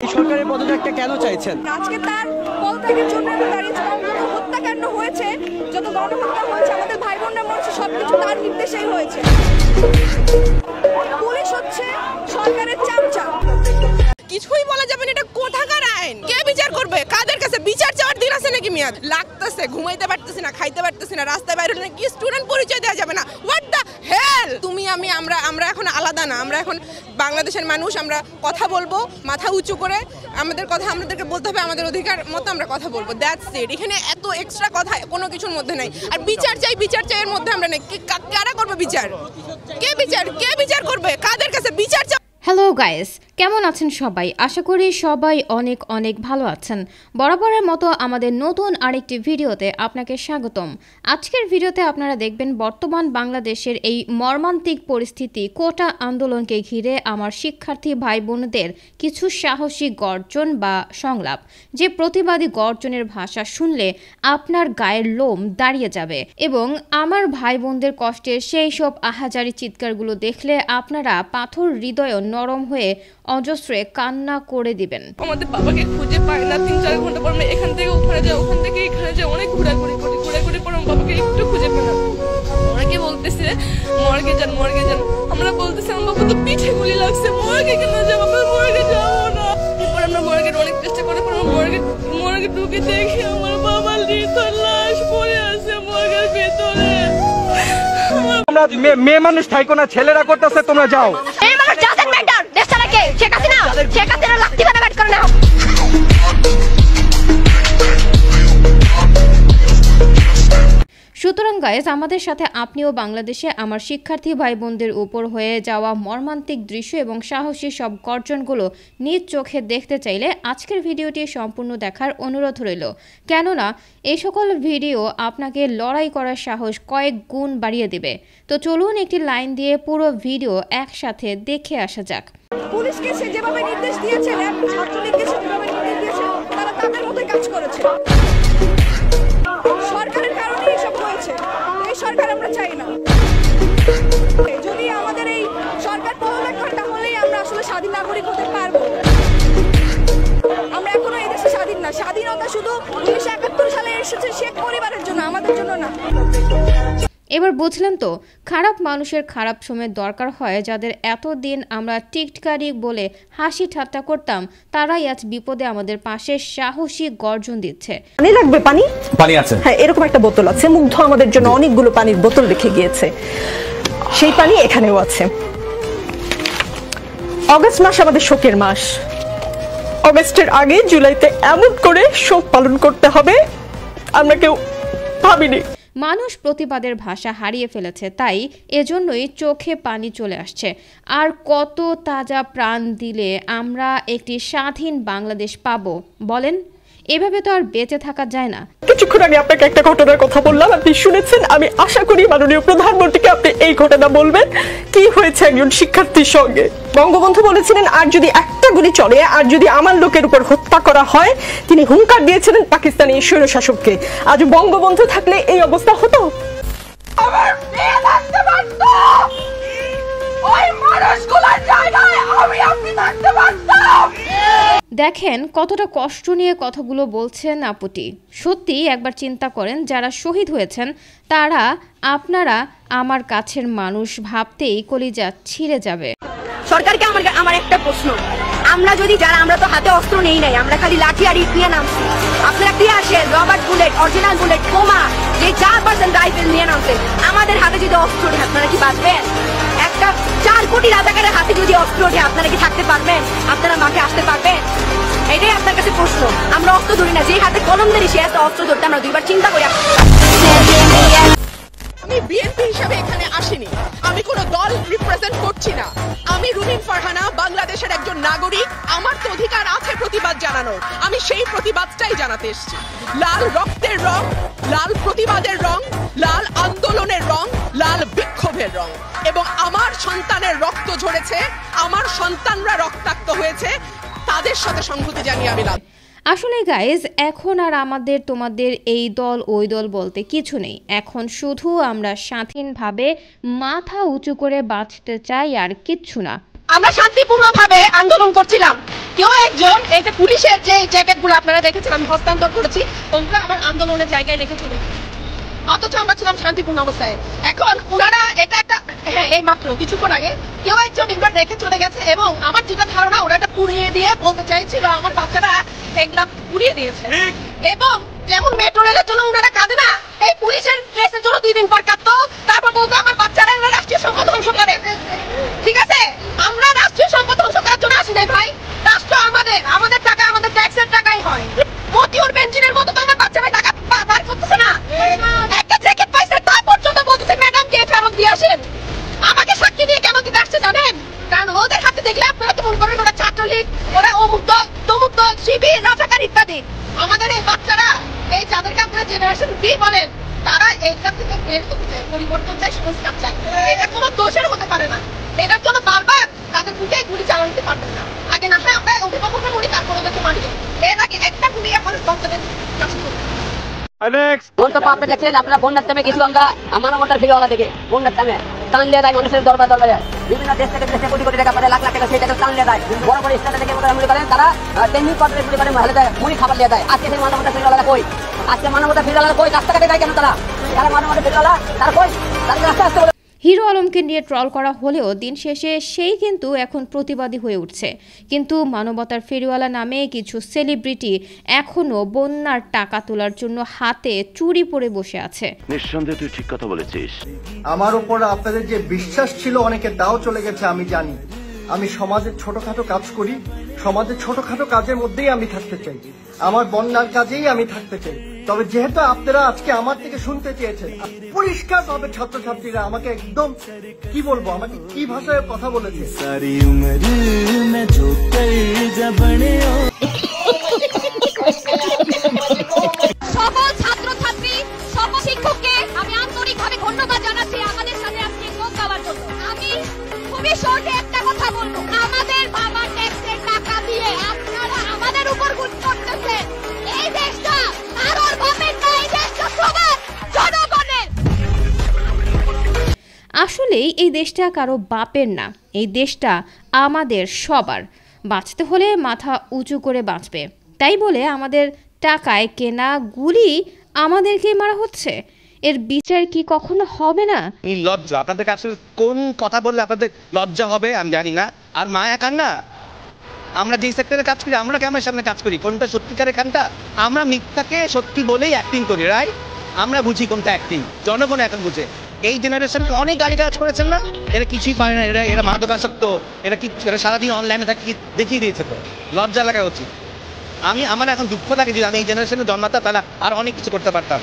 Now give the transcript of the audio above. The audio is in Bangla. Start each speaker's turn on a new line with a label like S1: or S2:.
S1: সরকারের পদত্যাগটা কেন চাইছেন?
S2: আজকে তার পদত্যাগের জন্য আমরা দাঁড়িয়েছি, যত হত্যাকাণ্ড হয়েছে, যত গণহত্যা হয়েছে, আমাদের ভাই বোনরা মরছে, সবকিছু তার নির্দেশেই হয়েছে। পুলিশ হচ্ছে সরকারের চামচা।
S3: কিছুই বলা যাবে না, এটা কোথাকার আইন? কে বিচার করবে? কাদের কাছে বিচার চাওয়ার দিন আছে নাকি? মেয়াদ লাগতেছে, ঘুমাইতে পারতেছি না, খাইতে পারতেছি না, রাস্তায় বাইরে হলে কি স্টুডেন্ট পরিচয় দেওয়া যাবে না? What the hell? তুমি আমি আমরা এখন আলাদা না, আমরা এখন বাংলাদেশের মানুষ। আমরা কথা বলবো মাথা উঁচু করে, আমাদের কথা আমাদেরকে বলতে হবে, আমাদের অধিকার মতো আমরা কথা বলবো। That's it. এখানে এত এক্সট্রা কথা কোনো কিছুর মধ্যে নাই। আর বিচার চাই এর মধ্যে আমরা নেই। কারা করবে বিচার? কে বিচার করবে? কাদের কাছে বিচার?
S4: হ্যালো গাইস, কেমন আছেন সবাই? আশা করি সবাই অনেক অনেক ভালো আছেন। বরাবরের মতো আমাদের নতুন আরেকটি ভিডিওতে আপনাকে স্বাগতম। আজকের ভিডিওতে আপনারা দেখবেন বর্তমান বাংলাদেশের এই মর্মান্তিক পরিস্থিতি, কোটা আন্দোলনকে ঘিরে আমার শিক্ষার্থী ভাই বোনদের কিছু সাহসী গর্জন বা সংলাপ, যে প্রতিবাদী গর্জনের ভাষা শুনলে আপনার গায়ের লোম দাঁড়িয়ে যাবে, এবং আমার ভাই বোনদের কষ্টের সেই সব আহাজারি চিৎকারগুলো দেখলে আপনারা পাথর হৃদয় নরম হয়ে অজস্রে কান্না করে দিবেন।
S3: আমাদের বাবাকে খুঁজে পাই না, 3-4 ঘন্টা পর আমরা এখান থেকে ওখানে যাই, ওখান থেকে এখানে যাই, অনেক ঘোরাঘুরি পর বাবাকে একটু খুঁজে পাই না। অনেকে বলতেছে মর্গে যান। আমরা বলতেছি আমার বাবা তো পিঠে গুলি লাগছে, মর্গে কেন যাবো? আমরা মর্গে যাবো না। এরপর আমরা মর্গের অনেক চেষ্টা করে মর্গে ঢুকে দেখি আমার বাবার নিথর লাশ পড়ে আছে মর্গের ভেতরে।
S1: আমরা মেয়ে মানুষ থাইকো না, ছেলেরা করতেছে, তোমরা যাও।
S4: সুতরাং গাইস, আমাদের সাথে আপনিও বাংলাদেশে আমার শিক্ষার্থী ভাই বোনদের উপর হয়ে যাওয়া মর্মান্তিক দৃশ্য এবং সাহসী সব গর্জনগুলো নিজ চোখে দেখতে চাইলে আজকের ভিডিওটি সম্পূর্ণ দেখার অনুরোধ রইল, কেননা এই সকল ভিডিও আপনাকে লড়াই করার সাহস কয়েক গুণ বাড়িয়ে দেবে। তো চলুন একটি লাইন দিয়ে পুরো ভিডিও একসাথে দেখে আসা যাক।
S2: পুলিশকে সে যেভাবে নির্দেশ দিয়েছে, ছাত্রলীগকে সে যেভাবে নির্দেশ দিয়েছে, তারা তাদের মতোই কাজ করেছে। সরকারের কারণে এসব হয়েছে। এই সরকার আমরা চাই না। যদি আমাদের এই সরকার পদত্যাগ করে, তাহলেই আমরা আসলে স্বাধীন নাগরিক হতে পারবো। আমরা এখনো এই দেশে স্বাধীন না। স্বাধীনতা শুধু 1971 সালে এসেছে শেখ পরিবারের জন্য, আমাদের জন্য না।
S4: এবার বুঝলেন তো, খারাপ মানুষের খারাপ সময় দরকার হয়। যাদের এতদিন আমরা টিকটকারি বলে হাসি ঠাট্টা করতাম, তারাই আজ বিপদে আমাদের পাশে সাহসী গর্জন দিচ্ছে।
S5: পানি লাগবে? পানি আছে, হ্যাঁ, এরকম একটা বোতল আছে। মুগ্ধ আমাদের জন্য অনেকগুলো পানির বোতল রেখে গিয়েছে, সেই পানি এখানেও আছে। অগস্ট মাস আমাদের শোকের মাস। অগস্টের আগে জুলাইতে এমন করে শোক পালন করতে হবে আমরা কেউ ভাবিনি।
S4: মানুষ প্রতিবাদের ভাষা হারিয়ে ফেলেছে, তাই এজন্যই চোখে পানি চলে আসছে। আর কত তাজা প্রাণ দিলে আমরা একটি স্বাধীন বাংলাদেশ পাবো বলেন? এভাবে তো আর বেঁচে থাকা যায় না।
S5: কিছুক্ষণ আগে আপনাকে একটা ঘটনার কথা বললাম, আপনি শুনেছেন। আমি আশা করি মাননীয় প্রধানমন্ত্রীকে আপনি এই ঘটনা বলবেন, কি হয়েছে একজন শিক্ষার্থীর সঙ্গে। বঙ্গবন্ধু বলেছিলেন, আর যদি একটা গুলি চলে, আর যদি আমার লোকের উপর হত্যা করা হয়, তিনি হুঙ্কার দিয়েছিলেন পাকিস্তানি স্বৈরশাসককে। আজ বঙ্গবন্ধু থাকলে এই অবস্থা হতো?
S3: আমার মেয়ে থাকতে পারত, ওই মানুষগুলোর জায়গায় আমি আপনি থাকতে পারতাম।
S4: দেখেন কতটা কষ্ট নিয়ে কথাগুলো বলছেন আপুটি। সত্যি একবার চিন্তা করেন, যারা শহীদ হয়েছেন তারা আপনারা আমার কাছের মানুষ ভাবতেই কলিজা ছিঁড়ে যাবে।
S6: সরকারকে আমার একটা প্রশ্ন, আমরা তো হাতে অস্ত্র নেই নাই, আমরা খালি লাঠি আর ইট নিয়ে নামছি। আপনারা কি আসেন রবার্ট বুলেট, অরিজিনাল বুলেট, বোমা, যে 4% রাইফেল নিয়ে নামছেন। আমাদের হাতে যদি অস্ত্র ওঠে, আপনারা কি বাঁচবেন? একটা 4 কোটি রাজাকারের হাতে যদি অস্ত্র ওঠে, আপনারা কি থাকতে পারবেন? আপনারা মাঠে আসতে পারবেন? এটাই আপনার কাছে প্রশ্ন। আমরা অস্ত্র ধরি না, যে হাতে কলম ধরি সে হাতে অস্ত্র ধরতে আমরা দুইবার চিন্তা করি।
S3: আমি বিএনপি হিসেবে এখানে আসিনি, আমি কোনো দল রিপ্রেজেন্ট করছি না। আমি রুমিন ফারহানা, বাংলাদেশের একজন নাগরিক। আমার তো অধিকার আছে প্রতিবাদ জানানোর, আমি সেই প্রতিবাদটাই জানাতে এসেছি। লাল রক্তের রং, লাল প্রতিবাদের রং, লাল আন্দোলনের রং, লাল বিক্ষোভের রং। এবং আমার সন্তানের রক্ত ঝরেছে, আমার সন্তানরা রক্তাক্ত হয়েছে, তাদের সাথে সংহতি জানিয়ে আমি লাভ।
S4: আসলে গাইজ, এখন আর আমাদের তোমাদের এই দল ওই দল বলতে কিছু নেই। এখন শুধু আমরা স্বাধীনভাবে মাথা উঁচু করে বাঁচতে চাই, আর কিচ্ছু না।
S6: আমরা শান্তিপূর্ণভাবে আন্দোলন করছিলাম, কেউ একজন এই যে পুলিশের যে জ্যাকেট গুলো আপনারা দেখেছেন আমি হস্তান্তর করেছি, ওগুলো আমার আন্দোলনের জায়গায় রেখে চলে গেছে। অথচ আমরা ছিলাম শান্তিপূর্ণ অবস্থায়। এখন ওনারা এটা একটা এই মাত্র কিছুক্ষণ আগে কেউ একজন এগুলো রেখে চলে গেছে, এবং আমার যেটা ধারণা ওরা এটা পুড়িয়ে দিয়ে বলতে চাইছিল আমার বাচ্চারা এগুলা পুড়িয়ে দিয়েছে। এবং যেমন মেট্রো রেলের জন্য ওনারা কাঁদে না, এই পুলিশের ড্রেসের জন্য 2 দিন পর কাঁদতো, তারপর বলতো আমার বাচ্চারা রাষ্ট্রীয় সম্পদ ধ্বংস করে। ঠিক আছে, আমরা রাষ্ট্রীয় সম্পদ ধ্বংস করার জন্য আসি নাই ভাই। রাষ্ট্র আমাদের টাকা, আমাদের ট্যাক্সের টাকাই হয়। মতিউর বেঞ্জিনের মতো তো আমার বাচ্চারা টাকা বার করতেছে না। একটা জ্যাকেট পাইছে তার পর্যন্ত বলতেছে ম্যাডামকে ফেরত দিয়ে আসেন। আমাকে সাক্ষী দিয়ে কেন দিতে আসছে জানেন? কারণ ওদের হাতে দেখলে আপনারা তো মনে করেন ওরা ছাত্রলীগ, ওরা অমুক দল, তমুক দল, শিবির, রাজাকার ইত্যাদি। আমাদের এই বাচ্চারা, এই যাদেরকে আপনারা জেনারেশন বি বলেন, তারা এইটা থেকে বের হতে চায়, পরিবর্তন চায়, সংস্কার চায়। এটা কোনো দোষের হতে পারে না। এটার জন্য বারবার তাদের বুকে গুলি চালাতে পারবেন না। আগে না হয় আমরা অভিভাবকরা মরি, তারপর ওদেরকে মারি। এর আগে একটা গুলি এখন বাচ্চাদের কাছে করবে।
S7: বলতো পাপে দেখছেন আপনারা বন্যার টাইমে কিছু আমরা মানবতার ফিরিওয়ালা থেকে বন্যার টাইমে টান দিয়ে দেয় মানুষের দরবারে বিভিন্ন দেশ থেকে দেশে কোটি কোটি টাকা পাঠায়, লাখ লাখ টাকা সেই টাকা টান দিয়ে দেয়। বড় বড় স্থানে থেকে মনে করেন তারা তেমনি পর্যায়ে মনে করেন মহিলা দেয়, মুড়ি খাবার দিয়ে দেয়। আজকে সেই মানবতার ফিরিওয়ালা কই? আজকে মানবতার ফিরিওয়ালা কই? রাস্তাঘাটে দেয় কেন তারা? যারা মানবতার ফিরিওয়ালা তারা কই? তারা রাস্তা আসতে বলে।
S4: হিরো আলমকে নিয়ে ট্রল করা হলেও দিন শেষে সেই কিন্তু এখন প্রতিবাদী হয়ে উঠছে। কিন্তু মানবতার ফেরিওয়ালা নামে কিছু সেলিব্রিটি এখনো বন্যার টাকা তোলার জন্য হাতে চুরি পরে বসে আছে।
S8: নিঃসন্দেহে তুই ঠিক কথা বলেছিস।
S9: আমার উপর আপনাদের যে বিশ্বাস ছিল অনেকে তাও চলে গেছে, আমি জানি। আমি সমাজের ছোটখাটো কাজ করি, সমাজের ছোটখাটো কাজের মধ্যেই আমি থাকতে চাই, আমার বন্যার কাজেই আমি থাকতে চাই। তবে যেহেতু আপনারা আজকে আমার থেকে শুনতে চেয়েছেন, পরিষ্কার ভাবে ছাত্রছাত্রীরা আমাকে একদম কি বলবো, আমাকে কি ভাষায় কথা বলেছে।
S2: সকল ছাত্রছাত্রী, সকল শিক্ষককে আমি আন্তরিকভাবে ধন্যবাদ জানাচ্ছি আমাদের সাথে আজকে যোগ দেওয়ার জন্য। আমি খুবই শর্টে একটা কথা বলবো, আমাদের বাবার ট্যাক্সের টাকা দিয়ে আপনারা আমাদের উপর গুলি করতেছেন। এই দেশটা কারোর বাপের না, এই দেশটা সবার জনগণের।
S4: আসলেই এই দেশটা কারো বাপের না, এই দেশটা আমাদের সবার। বাঁচতে হলে মাথা উঁচু করে বাঁচবে, তাই বলে আমাদের টাকায় কেনা গুলি আমাদেরকেই মারা হচ্ছে। এর বিচার কি কখনো হবে না?
S1: লজ্জা, আপনাদের কাছে কোন কথা বললে আপনাদের লজ্জা হবে আমি জানি না। আর মায়া কান্না, আমরা যে সেক্টরে কাজ করি, আমরা ক্যামেরার সামনে কাজ করি, কোনটা সত্যিকারের কান্না? আমরা মিথ্যাকে সত্যি বলেই অ্যাক্টিং করি, রাইট? আমরা বুঝি কোনটা অ্যাক্টিং, জনগণ এখন বুঝে। এই জেনারেশনে অনেক গাড়ি কাজ করেছেন না, এরা কিছুই পারে না, এরা মাদকাসক্ত, এরা সারাদিন অনলাইনে থাকি, দেখিয়ে দিয়েছে। তো লজ্জা লাগা উচিত। আমার এখন দুঃখ লাগে যে আমি এই জেনারেশনে জন্মাতাম, তাহলে আর অনেক কিছু করতে পারতাম।